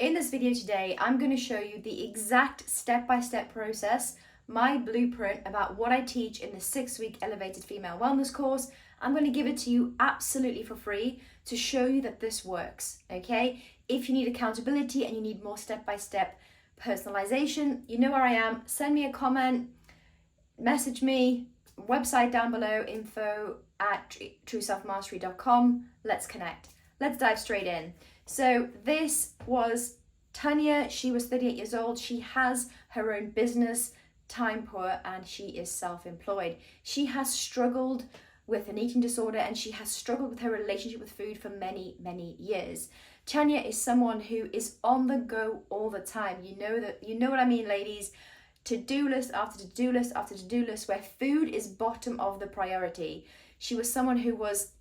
In this video today, I'm going to show you the exact step-by-step process, my blueprint about what I teach in the 6-week Elevated Female Wellness course. I'm going to give it to you absolutely for free to show you that this works, okay? If you need accountability and you need more step-by-step personalization, you know where I am. Send me a comment, message me, website down below, info@trueselfmastery.com. Let's connect. Let's dive straight in. So this was Tanya. She was 38 years old. She has her own business, Time Poor, and she is self-employed. She has struggled with an eating disorder and she has struggled with her relationship with food for many, many years. Tanya is someone who is on the go all the time. You know what I mean, ladies. To-do list after to-do list after to-do list, where food is bottom of the priority. She was someone who was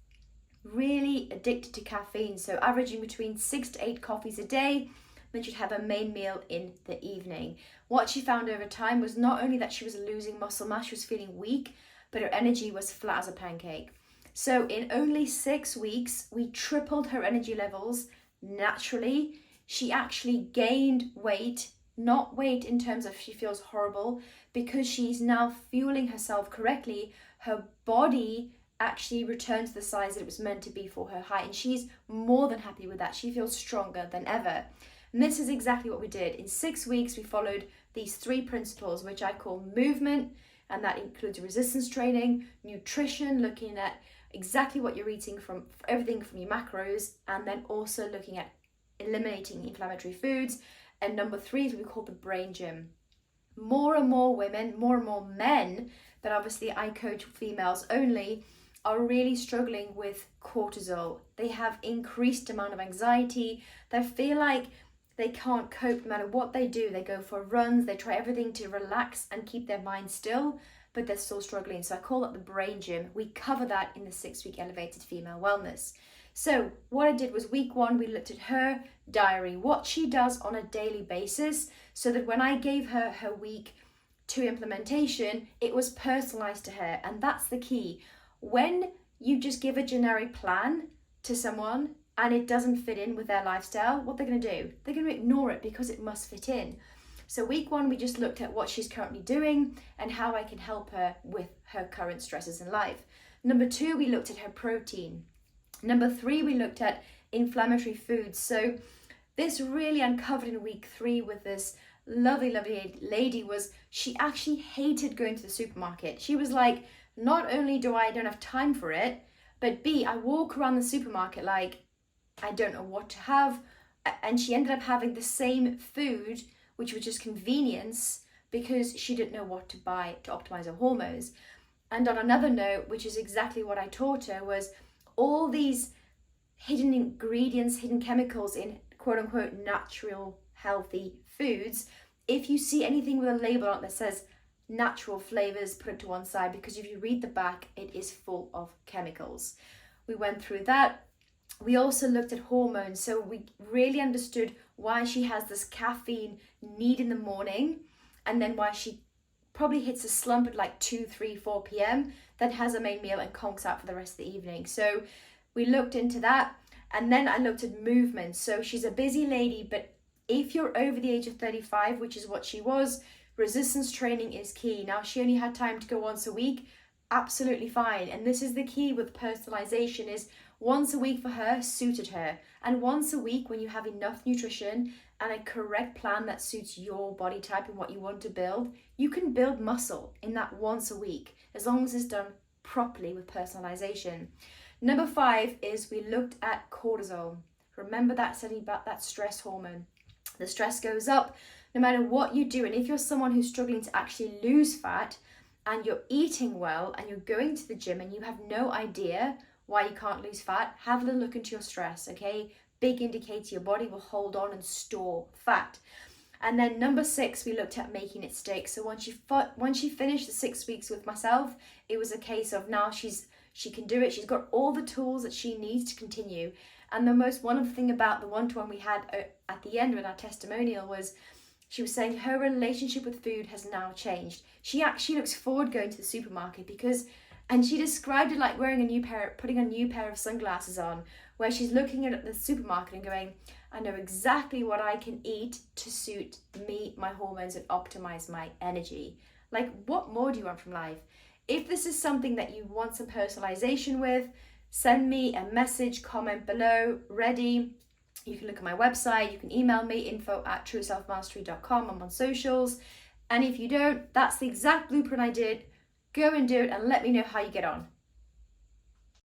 really addicted to caffeine, so averaging between 6 to 8 coffees a day. Then she'd have a main meal in the evening. What she found over time was not only that she was losing muscle mass, she was feeling weak, but her energy was flat as a pancake. So in only 6 weeks, we tripled her energy levels naturally. She actually gained weight, not weight in terms of she feels horrible, because she's now fueling herself correctly. Her body actually returned to the size that it was meant to be for her height, and she's more than happy with that. She feels stronger than ever. And this is exactly what we did. In 6 weeks, we followed these 3 principles, which I call movement, and that includes resistance training, nutrition, looking at exactly what you're eating from everything from your macros, and then also looking at eliminating inflammatory foods. And number 3 is what we call the brain gym. More and more women, more and more men, but obviously I coach females only, are really struggling with cortisol. They have increased amount of anxiety. They feel like they can't cope no matter what they do. They go for runs, they try everything to relax and keep their mind still, but they're still struggling. So I call that the brain gym. We cover that in the 6-week Elevated Female Wellness. So what I did was week 1, we looked at her diary, what she does on a daily basis, so that when I gave her her week 2 implementation, it was personalized to her. And that's the key. When you just give a generic plan to someone and it doesn't fit in with their lifestyle, what they're going to do? They're going to ignore it because it must fit in. So week 1, we just looked at what she's currently doing and how I can help her with her current stresses in life. Number 2, we looked at her protein. Number 3, we looked at inflammatory foods. So this really uncovered in week 3 with this lovely lady was she actually hated going to the supermarket. She was like, not only do I don't have time for it, but B, I walk around the supermarket like I don't know what to have. And she ended up having the same food, which was just convenience, because she didn't know what to buy to optimize her hormones. And on another note, which is exactly what I taught her, was all these hidden ingredients, hidden chemicals in quote unquote natural healthy foods. If you see anything with a label on it that says natural flavors, put it to one side, because if you read the back, it is full of chemicals. We went through that. We also looked at hormones, so we really understood why she has this caffeine need in the morning, and then why she probably hits a slump at like 2, 3, 4 p.m, then has a main meal and conks out for the rest of the evening. So we looked into that, and then I looked at movement. So she's a busy lady, but if you're over the age of 35, which is what she was, resistance training is key. Now, she only had time to go once a week, absolutely fine. And this is the key with personalization, is once a week for her suited her. And once a week, when you have enough nutrition and a correct plan that suits your body type and what you want to build, you can build muscle in that once a week, as long as it's done properly with personalization. Number 5 is we looked at cortisol. Remember that study about that stress hormone. The stress goes up no matter what you do. And if you're someone who's struggling to actually lose fat and you're eating well and you're going to the gym and you have no idea why you can't lose fat, have a little look into your stress, okay? Big indicator your body will hold on and store fat. And then number 6, we looked at making it stick. So once she finished the 6 weeks with myself, it was a case of now she can do it. She's got all the tools that she needs to continue. And the most wonderful thing about the one-to-one we had at the end of our testimonial was she was saying her relationship with food has now changed. She actually looks forward going to the supermarket and she described it like putting a new pair of sunglasses on, where she's looking at the supermarket and going, I know exactly what I can eat to suit me, my hormones, and optimize my energy. Like, what more do you want from life? If this is something that you want some personalization with, send me a message, comment below, ready. You can look at my website, you can email me, info@trueselfmastery.com. I'm on socials. And if you don't, that's the exact blueprint I did. Go and do it and let me know how you get on.